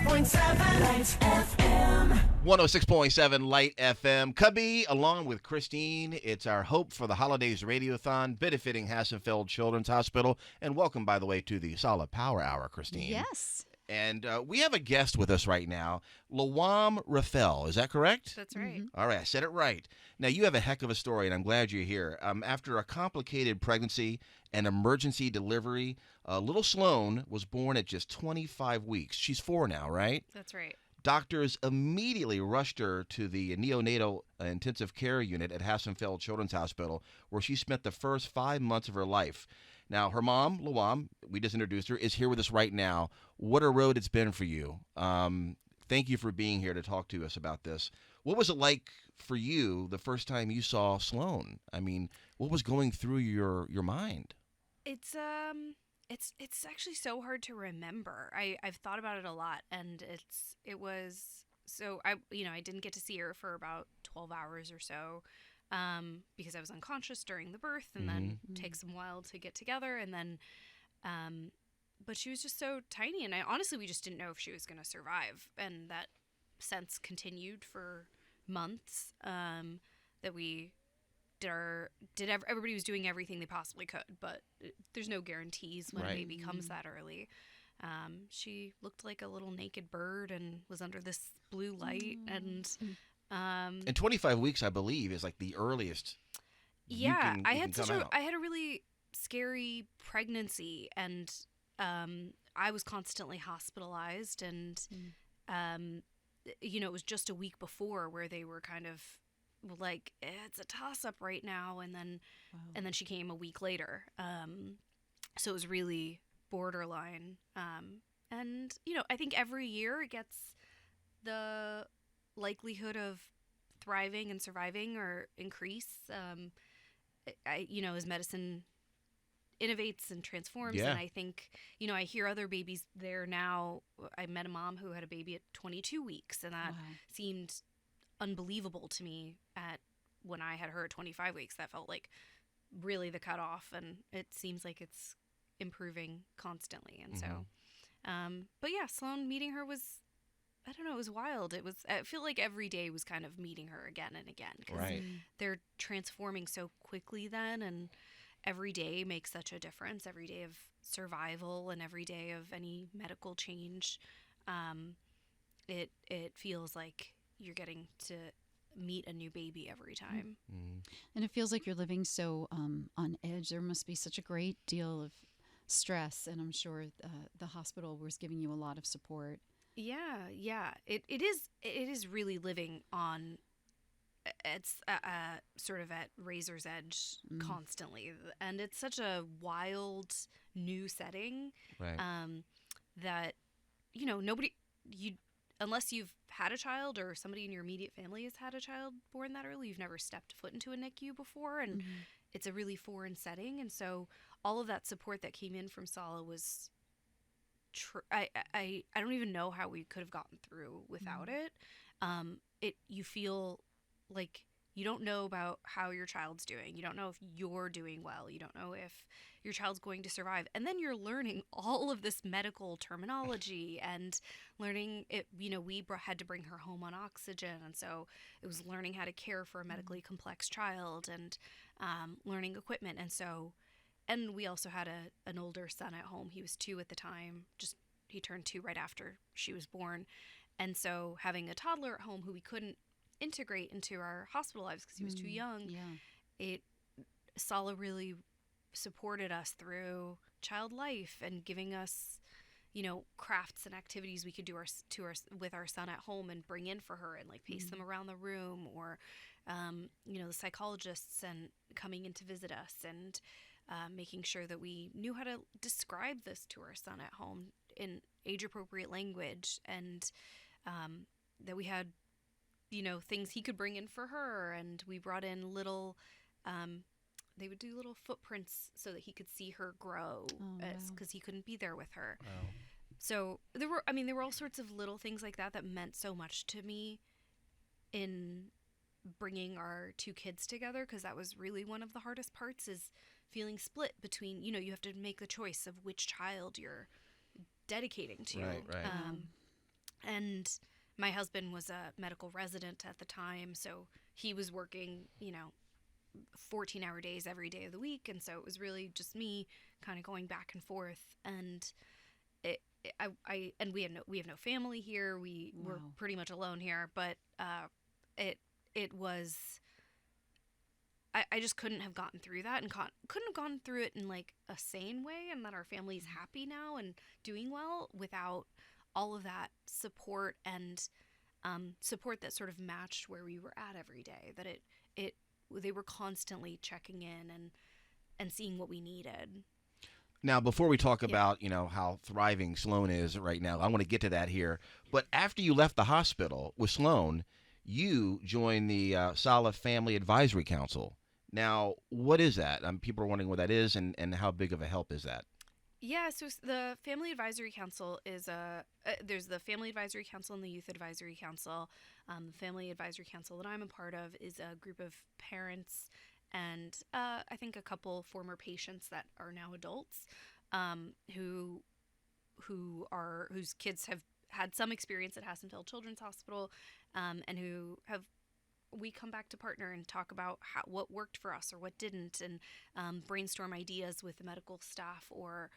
106.7 Light FM. Cubby, along with Christine, it's our Hope for the Holidays Radiothon benefiting Hassenfeld Children's Hospital. And welcome, by the way, to the Sala Power Hour, Christine. Yes. And we have a guest with us right now, Lawam Rafael. Is that correct? That's right. Mm-hmm. All right, I said it right. Now, you have a heck of a story, and I'm glad you're here. After a complicated pregnancy and emergency delivery, little Sloan was born at just 25 weeks. She's 4 now, right? That's right. Doctors immediately rushed her to the neonatal intensive care unit at Hassenfeld Children's Hospital, where she spent the first 5 months of her life. Now, her mom, Lawam, we just introduced her, is here with us right now. What a road it's been for you. Thank you for being here to talk to us about this. What was it like for you the first time you saw Sloan? I mean, what was going through your mind? It's actually so hard to remember. I've thought about it a lot, and I didn't get to see her for about 12 hours or so, because I was unconscious during the birth, and then it takes a while to get together, and then, but she was just so tiny, and we just didn't know if she was going to survive, and that sense continued for months. That we everybody was doing everything they possibly could, but there's no guarantees when a baby comes that early. She looked like a little naked bird and was under this blue light, and 25 weeks, I believe, is like the earliest. I had a really scary pregnancy, and I was constantly hospitalized, and it was just a week before where they were kind of like, it's a toss-up right now, and then she came a week later, so it was really borderline, and I think every year it gets the likelihood of thriving and surviving or increase, as medicine innovates and transforms. And I think, I hear other babies there now. I met a mom who had a baby at 22 weeks, and that seemed unbelievable to me when I had her at 25 weeks. That felt like really the cutoff, and it seems like it's improving constantly. And so, but yeah, Sloan, meeting her was, I don't know, it was wild. I feel like every day was kind of meeting her again and again, because they're transforming so quickly then, and every day makes such a difference. Every day of survival and every day of any medical change, it feels like you're getting to meet a new baby every time. And it feels like you're living so on edge. There must be such a great deal of stress, and I'm sure the hospital was giving you a lot of support. Yeah. It is really living on, it's sort of at razor's edge constantly, and it's such a wild new setting, that nobody, unless you've had a child or somebody in your immediate family has had a child born that early, you've never stepped foot into a NICU before, and it's a really foreign setting. And so all of that support that came in from Sala was I don't even know how we could have gotten through without it. You feel like you don't know about how your child's doing. You don't know if you're doing well. You don't know if your child's going to survive. And then you're learning all of this medical terminology and learning it. We had to bring her home on oxygen. And so it was learning how to care for a medically complex child, and learning equipment. And we also had an older son at home. He was 2 at the time. He turned 2 right after she was born. And so having a toddler at home who we couldn't integrate into our hospital lives because he was too young, Sala really supported us through child life and giving us, crafts and activities we could do with our son at home and bring in for her, and like pace them around the room, or the psychologists and coming in to visit us, and making sure that we knew how to describe this to our son at home in age-appropriate language, and that we had, things he could bring in for her, and we brought in little, they would do little footprints so that he could see her grow, because he couldn't be there with her. Wow. So there were all sorts of little things like that meant so much to me in bringing our 2 kids together, because that was really one of the hardest parts, is feeling split between, you have to make the choice of which child you're dedicating to. Right. And my husband was a medical resident at the time, so he was working, 14-hour days every day of the week, and so it was really just me kind of going back and forth. And we have no family here. We were Wow. pretty much alone here, but it was, I just couldn't have gotten through that, and couldn't have gotten through it in like a sane way, and that our family's happy now and doing well without all of that support, and support that sort of matched where we were at every day. That they were constantly checking in and seeing what we needed. Now, before we talk Yeah. about, how thriving Sloan is right now, I want to get to that here. But after you left the hospital with Sloan, you joined the Sala Family Advisory Council. Now, what is that? People are wondering what that is, and how big of a help is that? Yeah, so the Family Advisory Council is there's the Family Advisory Council and the Youth Advisory Council. The Family Advisory Council that I'm a part of is a group of parents and I think a couple former patients that are now adults, whose kids have had some experience at Hassenfeld Children's Hospital, and we come back to partner and talk about what worked for us or what didn't, and brainstorm ideas with the medical staff, or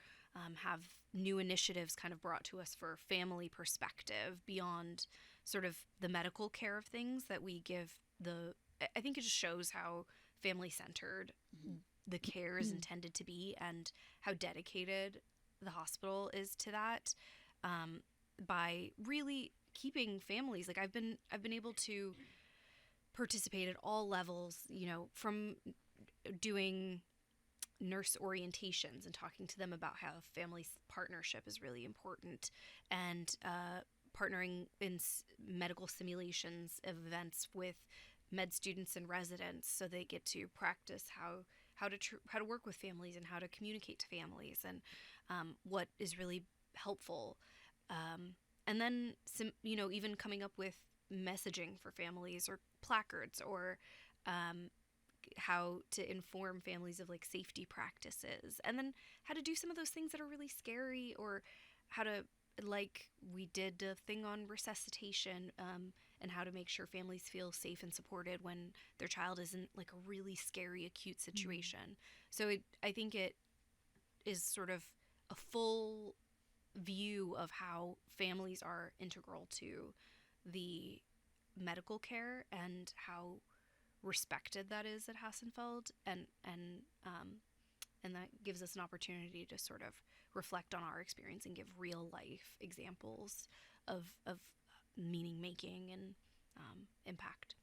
have new initiatives kind of brought to us for family perspective beyond sort of the medical care of things that we give. I think it just shows how family centered the care is intended to be, and how dedicated the hospital is to that, by really keeping families. Like I've been able to participate at all levels, from doing nurse orientations and talking to them about how family partnership is really important, and partnering in medical simulations of events with med students and residents, so they get to practice how to work with families and how to communicate to families, and what is really helpful. And then even coming up with messaging for families, or placards, or how to inform families of like safety practices, and then how to do some of those things that are really scary, or how to, like we did a thing on resuscitation, and how to make sure families feel safe and supported when their child is in like a really scary acute situation. So I think it is sort of a full view of how families are integral to the medical care, and how respected that is at Hassenfeld, and that gives us an opportunity to sort of reflect on our experience and give real life examples of meaning making and impact.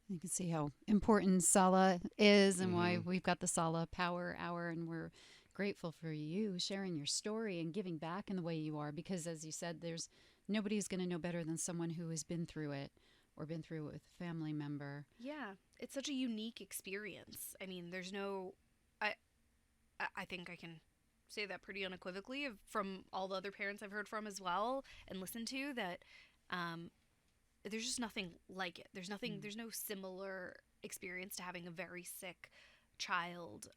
You can see how important Sala is, and why Mhm. we've got the Sala Power Hour, and we're grateful for you sharing your story and giving back in the way you are, because as you said, there's nobody's going to know better than someone who has been through it, or been through it with a family member. Yeah, it's such a unique experience. I mean, there's no, I think I can say that pretty unequivocally from all the other parents I've heard from as well and listened to, that there's just nothing like it. There's no similar experience to having a very sick child,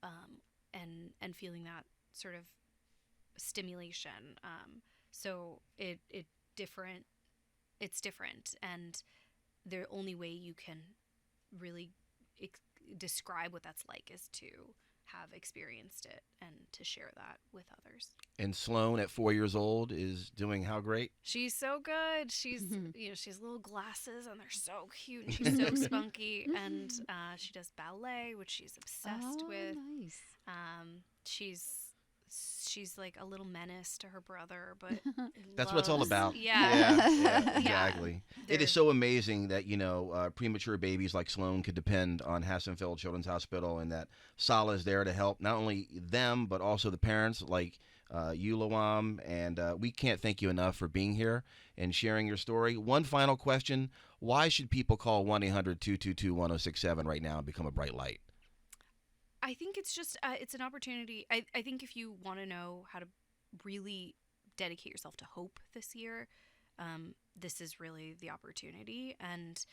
and feeling that sort of stimulation. So it's different, and the only way you can really describe what that's like is to have experienced it and to share that with others. And Sloan, at 4 years old, is doing how great? She's so good. She's she has little glasses, and they're so cute, and she's so spunky, and she does ballet, which she's obsessed with. Nice. She's like a little menace to her brother, but That's what it's all loves- about. Yeah. Yeah, exactly. It They're- is so amazing that, premature babies like Sloan could depend on Hassenfeld Children's Hospital, and that Sala is there to help not only them, but also the parents like you, Lawam. And we can't thank you enough for being here and sharing your story. One final question. Why should people call 1-800-222-1067 right now and become a bright light? I think it's just it's an opportunity. I think if you want to know how to really dedicate yourself to hope this year, this is really the opportunity. And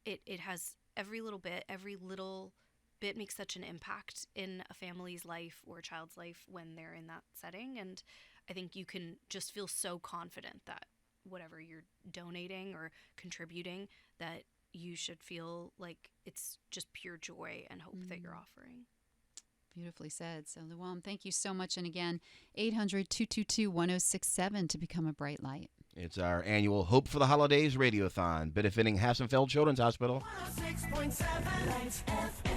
it has every little bit makes such an impact in a family's life or a child's life when they're in that setting. And I think you can just feel so confident that whatever you're donating or contributing, that you should feel like it's just pure joy and hope that you're offering. Beautifully said. So, Luam, thank you so much. And again, 800-222-1067 to become a bright light. It's our annual Hope for the Holidays Radiothon, benefiting Hassenfeld Children's Hospital. 106.7 Lights FM.